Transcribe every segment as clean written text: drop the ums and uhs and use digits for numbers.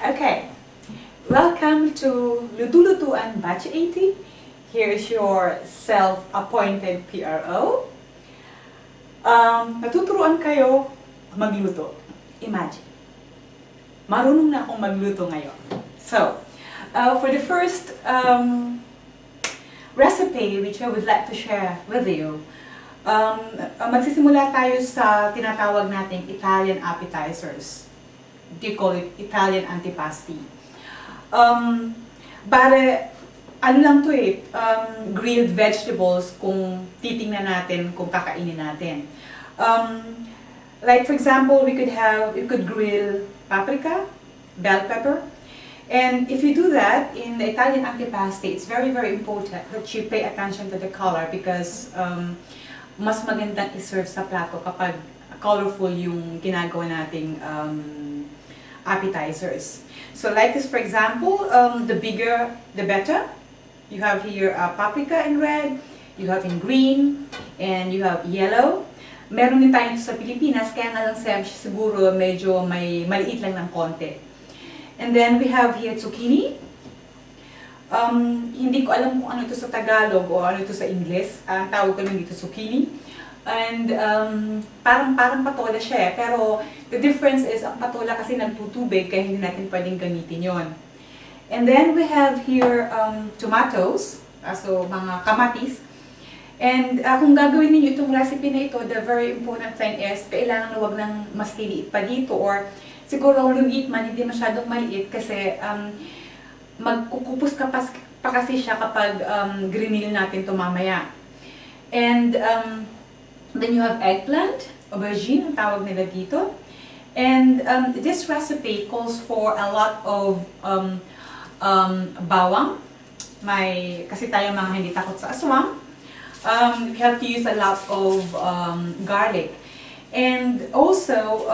Okay, welcome to Lutu-Lutuan Batch 80. Here is your self-appointed PRO. Natuturuan kayo magluto. Imagine, marunong na akong magluto ngayon. So, for the first recipe which I would like to share with you, magsisimula tayo sa tinatawag nating Italian appetizers. They call it Italian antipasti. Bare, ano lang to grilled vegetables kung titingnan natin, kung kakainin natin. Like for example, we could grill paprika, bell pepper. And if you do that in the Italian antipasti, it's very, very important that you pay attention to the color because mas magandang iserve sa plato kapag colorful yung ginagawa nating appetizers. So like this, for example, the bigger, the better. You have here paprika in red, you have in green, and you have yellow. Meron din tayo sa Pilipinas, kaya nga lang siguro medyo may maliit lang ng konti. And then we have here zucchini. Hindi ko alam kung ano ito sa Tagalog o ano ito sa English. Ang tawag ko lang dito zucchini. And parang patola siya pero the difference is ang patola kasi nagtutubig kaya hindi natin pwedeng gamitin yon. And then we have here tomatoes, so mga kamatis. And kung gagawin niyo itong recipe na ito, the very important thing is kailangan na wag nang mas liliit pa dito or siguro lumiit man, hindi masyadong maliit kasi magkukupos pa kasi siya kapag grinil natin ito mamaya. And then you have eggplant, aubergine, ang tawag nila dito. And this recipe calls for a lot of bawang. Kasi tayo mga hindi takot sa aswang. We have to use a lot of garlic. And also,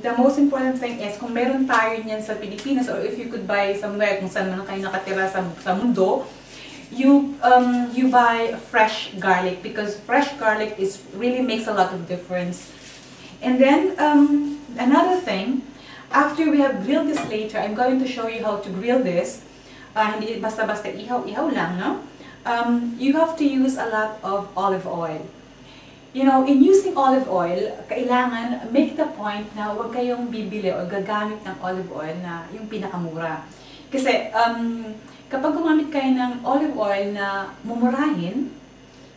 the most important thing is kung meron tayo niyan sa Pilipinas or if you could buy somewhere kung saan man kayo nakatira sa mundo, you buy fresh garlic because fresh garlic really makes a lot of difference. And then another thing, after we have grilled this later, I'm going to show you how to grill this. Hindi basta-basta ihaw lang, no? You have to use a lot of olive oil. You know, in using olive oil, kailangan make the point na huwag kayong bibili o gagamit ng olive oil na yung pinakamura. Kasi kapag gumamit kayo ng olive oil na mumurahin,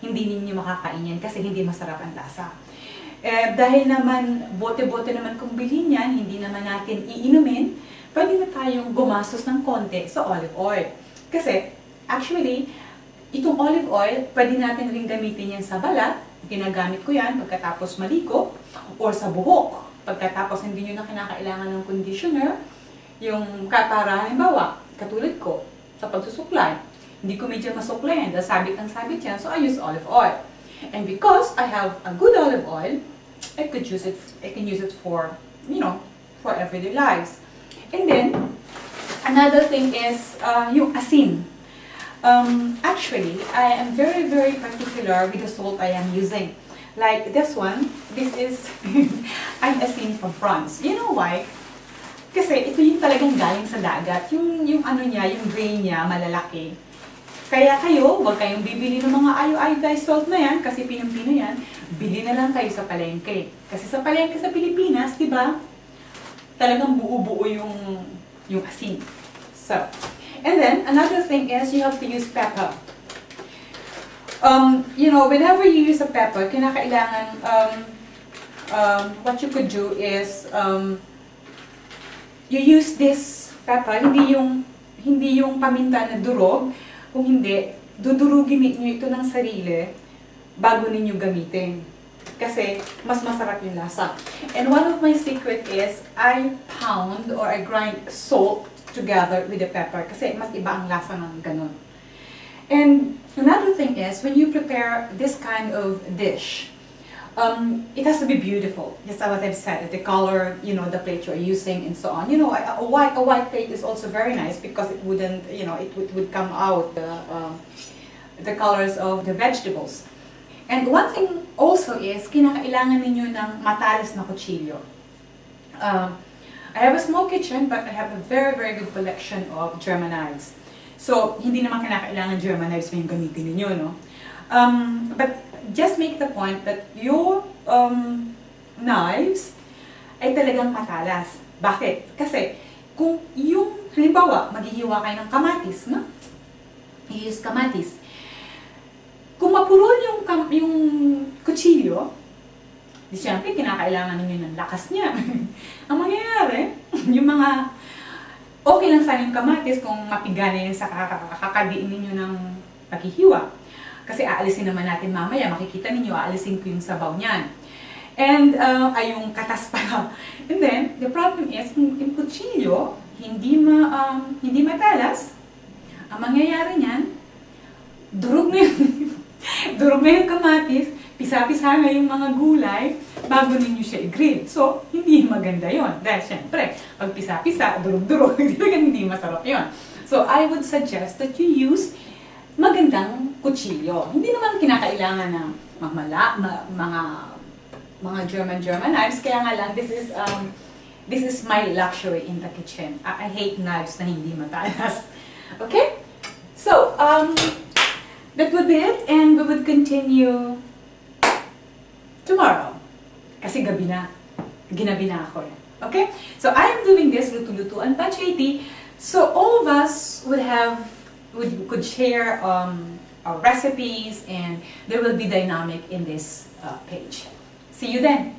hindi ninyo makakain yan kasi hindi masarap ang lasa. Dahil naman, bote-bote naman kung bilhin yan, hindi naman natin iinumin, pwede na tayong gumastos ng konti sa olive oil. Kasi, actually, itong olive oil, pwede natin rin gamitin yan sa balat. Ginagamit ko yan pagkatapos maligo, or sa buhok. Pagkatapos hindi nyo na kinakailangan ng conditioner, yung para halimbawa, katulad ko, sa pagsusuklay. Hindi ko medyo masuklayan, dahil sabit ang sabit yan, so I use olive oil. And because I have a good olive oil, I can use it for, you know, for everyday lives. And then, another thing is yung asin. Actually, I am very, very particular with the salt I am using. Like this one, this is an asin from France. You know why? Kasi ito yung talagang galing sa dagat. Yung ano niya, yung grain niya, malalaki. Kaya kayo, huwag kayong bibili ng mga iodized salt na yan, kasi Pinoy yan, bili na lang kayo sa palengke. Kasi sa palengke sa Pilipinas, di ba, talagang buo-buo yung asin. So, and then, another thing is, you have to use pepper. You know, whenever you use a pepper, kinakailangan, what you could do is, you use this pepper, hindi yung paminta na durog, kung hindi, dudurugin niyo ito ng sarili bago ninyo gamitin. Kasi mas masarap yung lasa. And one of my secret is, I pound or I grind salt together with the pepper kasi mas iba ang lasa ng ganun. And another thing is, when you prepare this kind of dish, it has to be beautiful. Just as I've said, the color, you know, the plate you're using, and so on. You know, a white plate is also very nice because it wouldn't, you know, it would come out the colors of the vegetables. And one thing also is, kinakailangan ninyo ng matalas na kutsilyo. I have a small kitchen, but I have a very, very good collection of German knives. So, hindi naman kinakailangan German knives na yung gamitin ninyo, no? But just make the point that your knives ay talagang matalas. Bakit? Kasi, kung yung, halimbawa, maghihiwa kayo ng kamatis, no? I-use kamatis. Kung mapurol yung kutsilyo, di syempre, kinakailangan ninyo ng lakas niya. Ang mangyayari, yung mga, okay lang sana yung kamatis kung mapigana yun sa kakadiin ninyo ng paghihiwa. Kasi aalisin naman natin mamaya, makikita ninyo, aalisin ko yung sabaw niyan. And, ay yung katas pala. And then, the problem is, yung kutsilyo, hindi matalas, ang mangyayari niyan, durog na durog na yung kamatis, pisa-pisa na yung mga gulay, bago ninyo siya i-grill. So, hindi maganda yon. Dahil syempre, pag pisa-pisa, durog-durog, hindi masarap yon. So, I would suggest that you use magandang kutsilyo. Hindi naman kinakailangan ng mga German knives, kaya nga lang, this is my luxury in the kitchen. I hate knives na hindi matalas. Okay? So, that would be it, and we would continue tomorrow. Kasi gabi na. Ginabi na ako. Okay? So, I am doing this luto-lutuan pacheti. So, all of us could share our recipes, and there will be dynamic in this page. See you then.